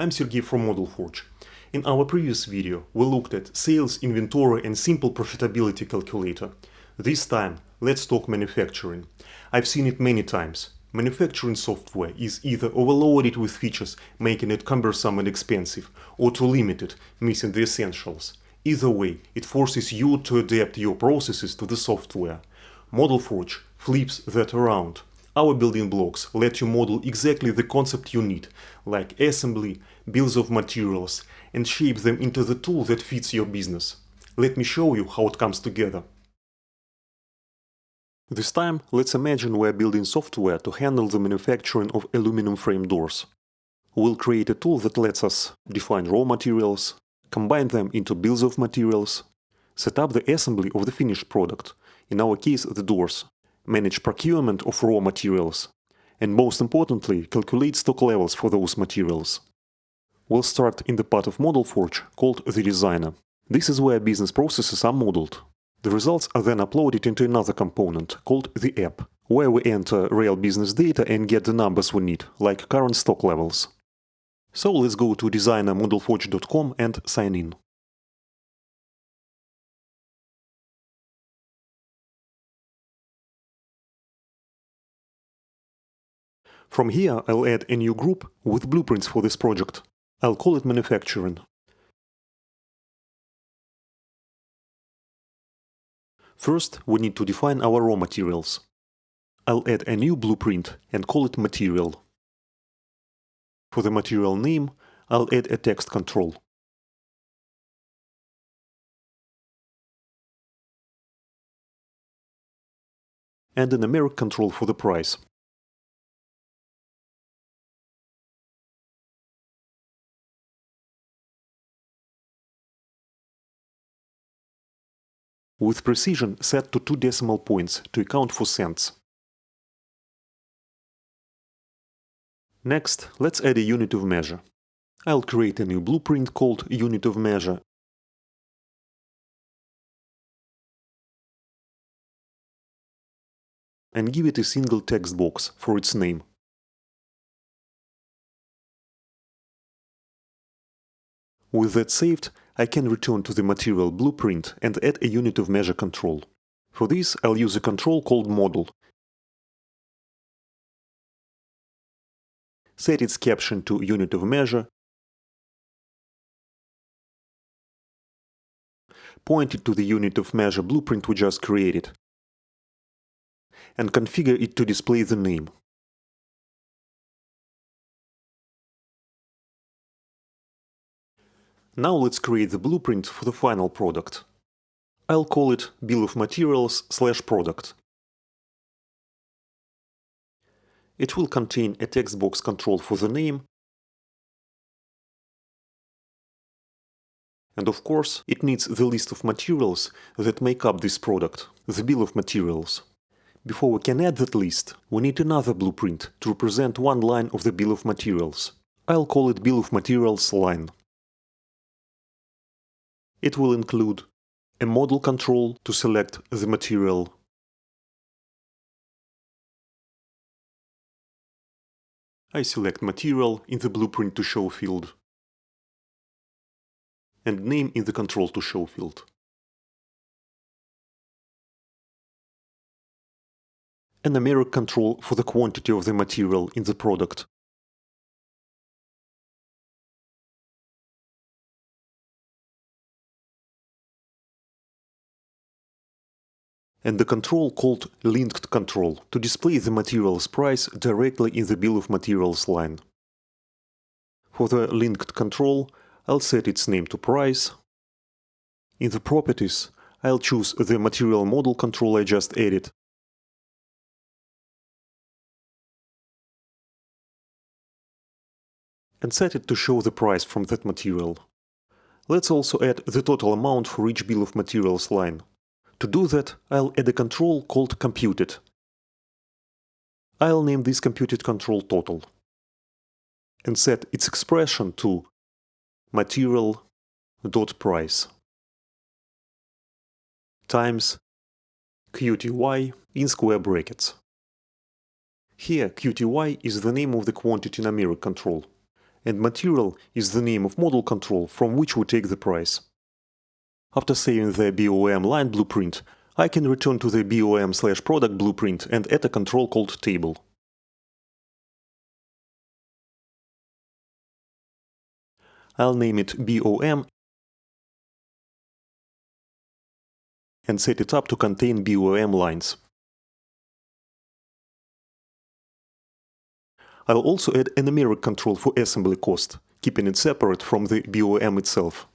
I'm Sergey from ModlForge. In our previous video, we looked at sales, inventory and simple profitability calculator. This time, let's talk manufacturing. I've seen it many times. Manufacturing software is either overloaded with features, making it cumbersome and expensive, or too limited, missing the essentials. Either way, it forces you to adapt your processes to the software. ModlForge flips that around. Our building blocks let you model exactly the concept you need, like assembly, bills of materials, and shape them into the tool that fits your business. Let me show you how it comes together. This time, let's imagine we're building software to handle the manufacturing of aluminum frame doors. We'll create a tool that lets us define raw materials, combine them into bills of materials, set up the assembly of the finished product, in our case the doors, manage procurement of raw materials, and most importantly, calculate stock levels for those materials. We'll start in the part of ModlForge called the Designer. This is where business processes are modeled. The results are then uploaded into another component called the App, where we enter real business data and get the numbers we need, like current stock levels. So let's go to designer.modlforge.com and sign in. From here, I'll add a new group with blueprints for this project. I'll call it Manufacturing. First, we need to define our raw materials. I'll add a new blueprint and call it Material. For the material name, I'll add a text control. And a numeric control for the price. With precision set to 2 decimal points to account for cents. Next, let's add a unit of measure. I'll create a new blueprint called Unit of Measure and give it a single text box for its name. With that saved, I can return to the material blueprint and add a unit of measure control. For this, I'll use a control called model. Set its caption to unit of measure, point it to the unit of measure blueprint we just created, and configure it to display the name. Now let's create the blueprint for the final product. I'll call it Bill of Materials/Product. It will contain a text box control for the name, and of course, it needs the list of materials that make up this product, the Bill of Materials. Before we can add that list, we need another blueprint to represent one line of the Bill of Materials. I'll call it Bill of Materials line. It will include a model control to select the material, I select Material in the Blueprint to Show field, and Name in the Control to Show field. A numeric control for the quantity of the material in the product. And the control called Linked Control to display the material's price directly in the Bill of Materials line. For the linked control, I'll set its name to Price. In the Properties, I'll choose the material model control I just added. And set it to show the price from that material. Let's also add the total amount for each Bill of Materials line. To do that, I'll add a control called Computed. I'll name this computed control Total and set its expression to material.price times QTY in square brackets. Here, QTY is the name of the quantity numeric control, and material is the name of model control from which we take the price. After saving the BOM line blueprint, I can return to the BOM/product blueprint and add a control called table. I'll name it BOM and set it up to contain BOM lines. I'll also add a numeric control for assembly cost, keeping it separate from the BOM itself.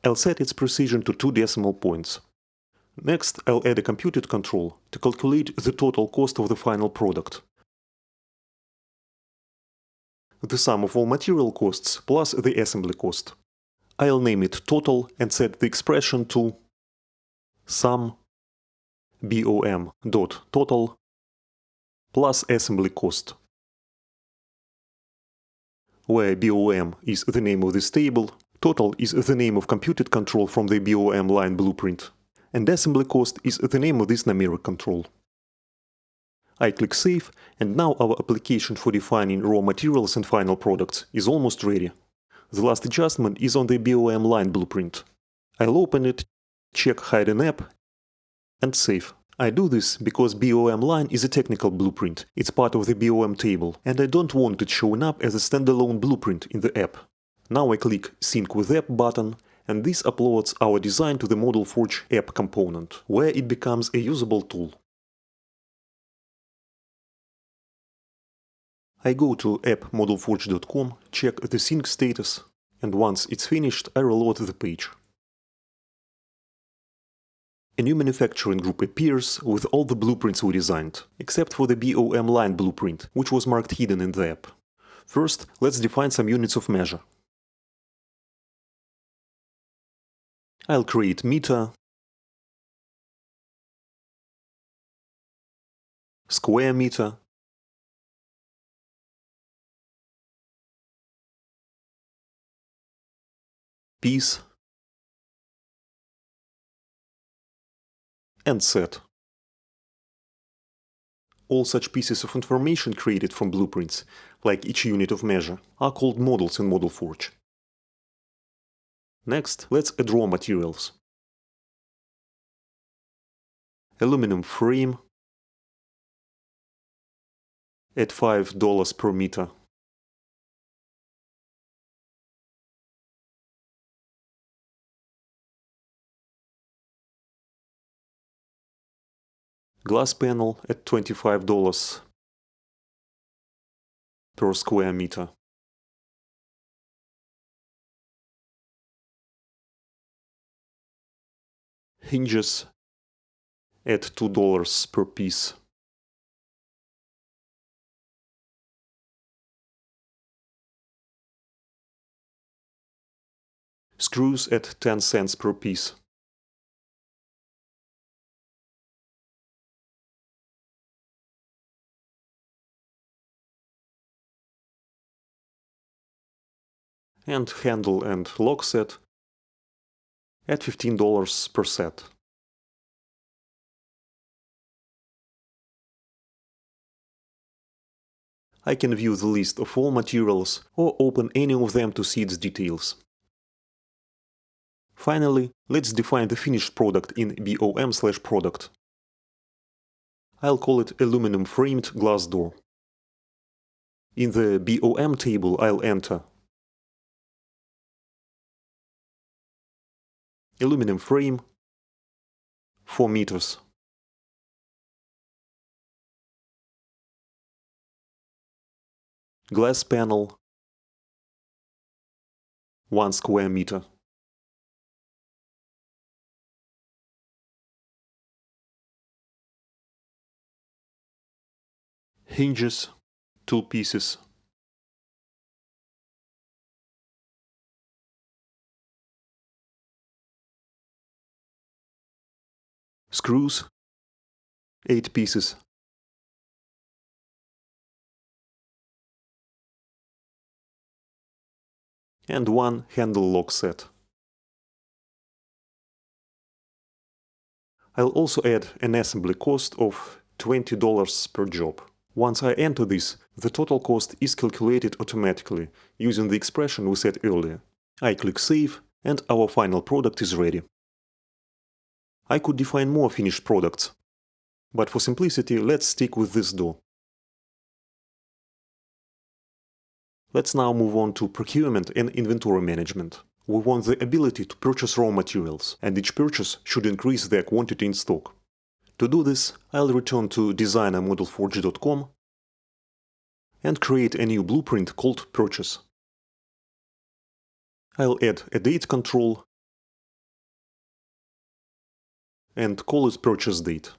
I'll set its precision to 2 decimal points. Next, I'll add a computed control to calculate the total cost of the final product. The sum of all material costs plus the assembly cost. I'll name it total and set the expression to sum BOM dot total plus assembly cost, where BOM is the name of this table, total is the name of computed control from the BOM line blueprint, and assembly cost is the name of this numeric control. I click Save, and now our application for defining raw materials and final products is almost ready. The last adjustment is on the BOM line blueprint. I'll open it, check Hide in App, and save. I do this because BOM line is a technical blueprint, it's part of the BOM table, and I don't want it showing up as a standalone blueprint in the app. Now I click Sync with App button, and this uploads our design to the ModlForge app component, where it becomes a usable tool. I go to app.modlforge.com, check the sync status, and once it's finished, I reload the page. A new manufacturing group appears with all the blueprints we designed, except for the BOM line blueprint, which was marked hidden in the app. First, let's define some units of measure. I'll create meter, square meter, piece, and set. All such pieces of information created from blueprints, like each unit of measure, are called models in ModlForge. Next, let's add raw materials. Aluminum frame at $5 per meter. Glass panel at $25 per square meter. Hinges at $2 per piece. Screws at 10 cents per piece. And handle and lock set at $15 per set. I can view the list of all materials or open any of them to see its details. Finally, let's define the finished product in BOM/product. I'll call it aluminum framed glass door. In the BOM table, I'll enter aluminum frame, 4 meters. Glass panel, 1 square meter. Hinges, 2 pieces. Screws, 8 pieces. And 1 handle lock set. I'll also add an assembly cost of $20 per job. Once I enter this, the total cost is calculated automatically using the expression we set earlier. I click Save, and our final product is ready. I could define more finished products, but for simplicity, let's stick with this door. Let's now move on to procurement and inventory management. We want the ability to purchase raw materials, and each purchase should increase their quantity in stock. To do this, I'll return to designer.modlforge.com and create a new blueprint called Purchase. I'll add a date control and call it Purchase Date.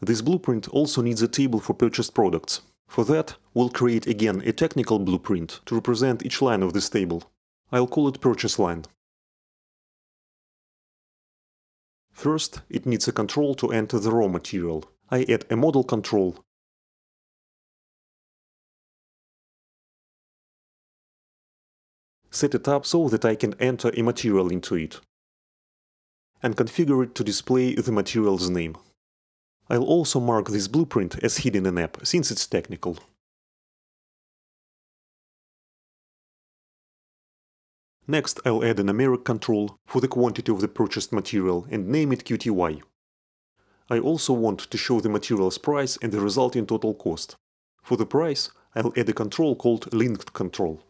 This blueprint also needs a table for purchased products. For that, we'll create again a technical blueprint to represent each line of this table. I'll call it Purchase Line. First, it needs a control to enter the raw material. I add a model control set it up so that I can enter a material into it, and configure it to display the material's name. I'll also mark this blueprint as hidden in app, since it's technical. Next, I'll add a numeric control for the quantity of the purchased material and name it QTY. I also want to show the material's price and the resulting total cost. For the price, I'll add a control called linked control.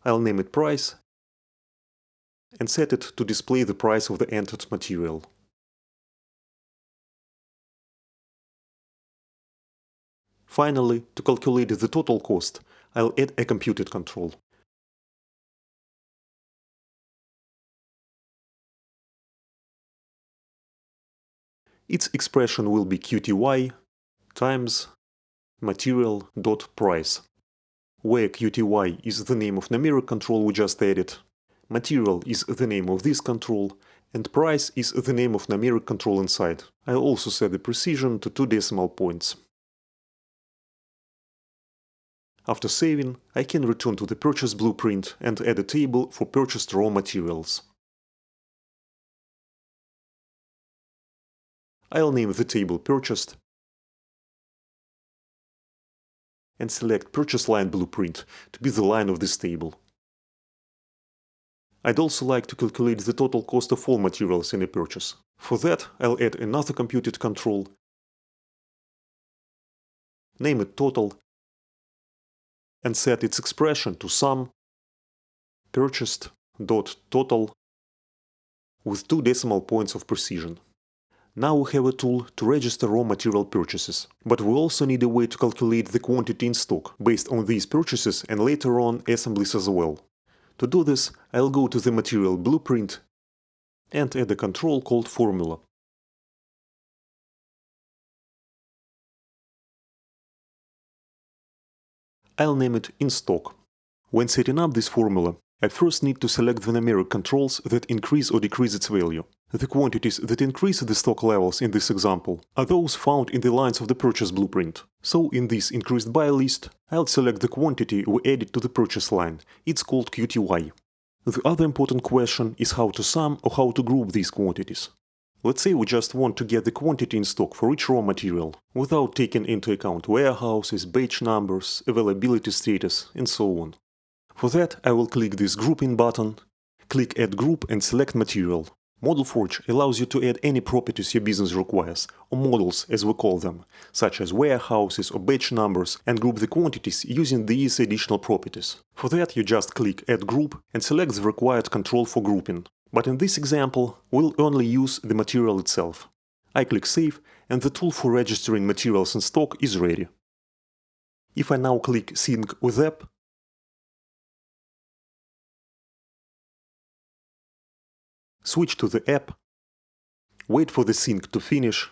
I'll name it price and set it to display the price of the entered material. Finally, to calculate the total cost, I'll add a computed control. Its expression will be QTY times material.price, where QTY is the name of numeric control we just added, material is the name of this control, and price is the name of numeric control inside. I'll also set the precision to 2 decimal points. After saving, I can return to the purchase blueprint and add a table for purchased raw materials. I'll name the table Purchased and select Purchase Line Blueprint to be the line of this table. I'd also like to calculate the total cost of all materials in a purchase. For that, I'll add another computed control, name it Total, and set its expression to sum purchased.total with 2 decimal points of precision. Now we have a tool to register raw material purchases, but we also need a way to calculate the quantity in stock based on these purchases and later on assemblies as well. To do this, I'll go to the material blueprint and add a control called Formula. I'll name it In Stock. When setting up this formula, I first need to select the numeric controls that increase or decrease its value. The quantities that increase the stock levels in this example are those found in the lines of the purchase blueprint. So in this increased by list, I'll select the quantity we added to the purchase line. It's called QTY. The other important question is how to sum or how to group these quantities. Let's say we just want to get the quantity in stock for each raw material, without taking into account warehouses, batch numbers, availability status, and so on. For that, I will click this Grouping button, click Add Group and select Material. ModlForge allows you to add any properties your business requires, or models as we call them, such as warehouses or batch numbers, and group the quantities using these additional properties. For that, you just click Add Group and select the required control for grouping. But in this example, we'll only use the material itself. I click Save, and the tool for registering materials in stock is ready. If I now click Sync with App, switch to the app, wait for the sync to finish,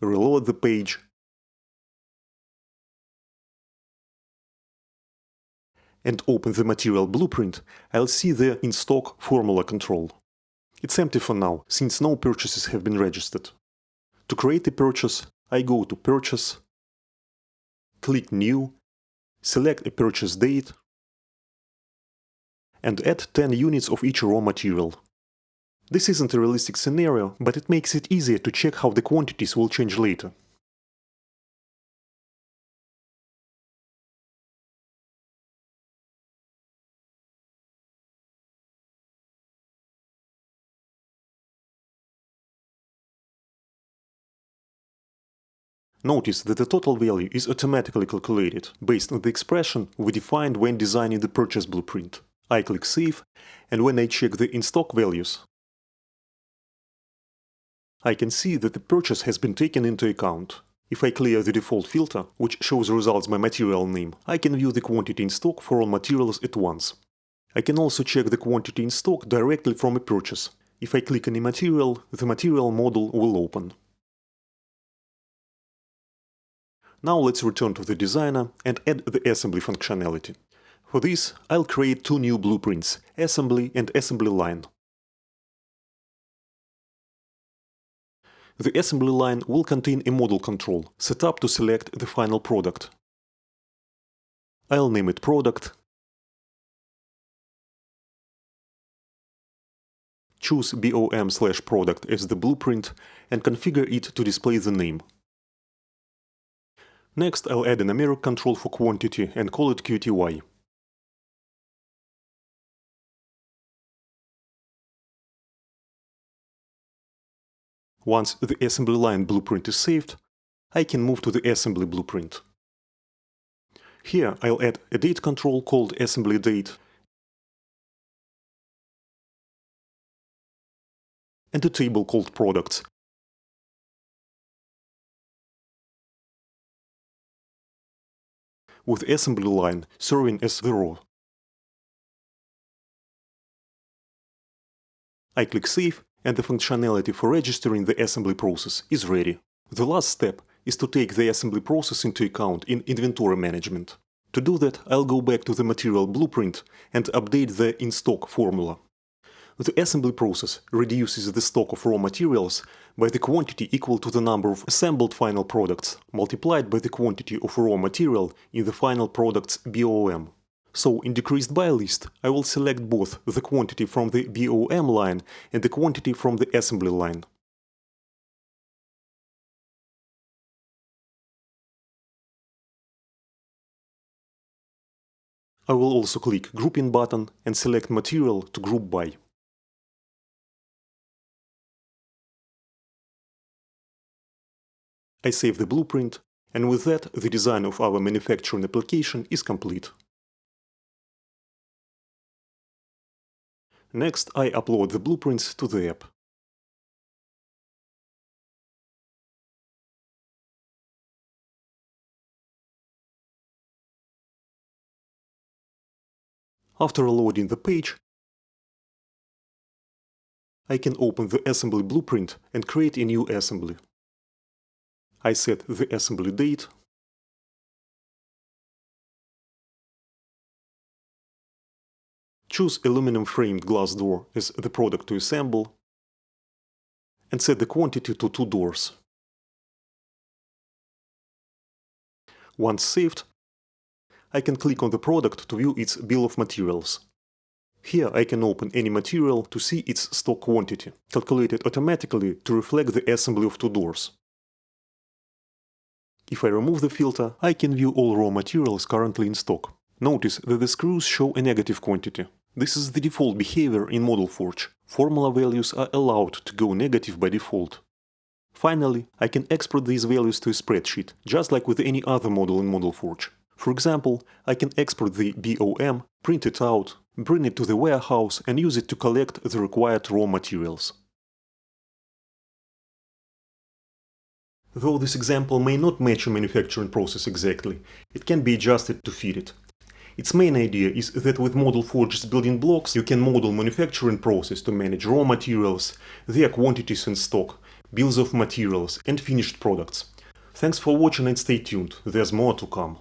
reload the page, and open the material blueprint, I'll see the In Stock formula control. It's empty for now, since no purchases have been registered. To create a purchase, I go to Purchase, click New, select a purchase date, and add 10 units of each raw material. This isn't a realistic scenario, but it makes it easier to check how the quantities will change later. Notice that the total value is automatically calculated based on the expression we defined when designing the purchase blueprint. I click Save, and when I check the in-stock values, I can see that the purchase has been taken into account. If I clear the default filter, which shows results by material name, I can view the quantity in stock for all materials at once. I can also check the quantity in stock directly from a purchase. If I click any material, the material model will open. Now let's return to the designer and add the assembly functionality. For this, I'll create two new blueprints, assembly and assembly line. The assembly line will contain a model control set up to select the final product. I'll name it product, choose BOM/product as the blueprint and configure it to display the name. Next, I'll add a numeric control for quantity and call it QTY. Once the assembly line blueprint is saved, I can move to the assembly blueprint. Here I'll add a date control called assembly date and a table called products, with assembly line serving as the row. I click Save, and the functionality for registering the assembly process is ready. The last step is to take the assembly process into account in inventory management. To do that, I'll go back to the material blueprint and update the in-stock formula. The assembly process reduces the stock of raw materials by the quantity equal to the number of assembled final products multiplied by the quantity of raw material in the final product's BOM. So in decreased by list, I will select both the quantity from the BOM line and the quantity from the assembly line. I will also click Grouping button and select Material to group by. I save the blueprint, and with that, the design of our manufacturing application is complete. Next, I upload the blueprints to the app. After loading the page, I can open the assembly blueprint and create a new assembly. I set the assembly date, choose aluminum framed glass door as the product to assemble, and set the quantity to 2 doors. Once saved, I can click on the product to view its bill of materials. Here I can open any material to see its stock quantity, calculated automatically to reflect the assembly of 2 doors. If I remove the filter, I can view all raw materials currently in stock. Notice that the screws show a negative quantity. This is the default behavior in ModlForge. Formula values are allowed to go negative by default. Finally, I can export these values to a spreadsheet, just like with any other model in ModlForge. For example, I can export the BOM, print it out, bring it to the warehouse and use it to collect the required raw materials. Though this example may not match a manufacturing process exactly, it can be adjusted to fit it. Its main idea is that with ModlForge's building blocks, you can model manufacturing process to manage raw materials, their quantities in stock, bills of materials, and finished products. Thanks for watching and stay tuned, there's more to come.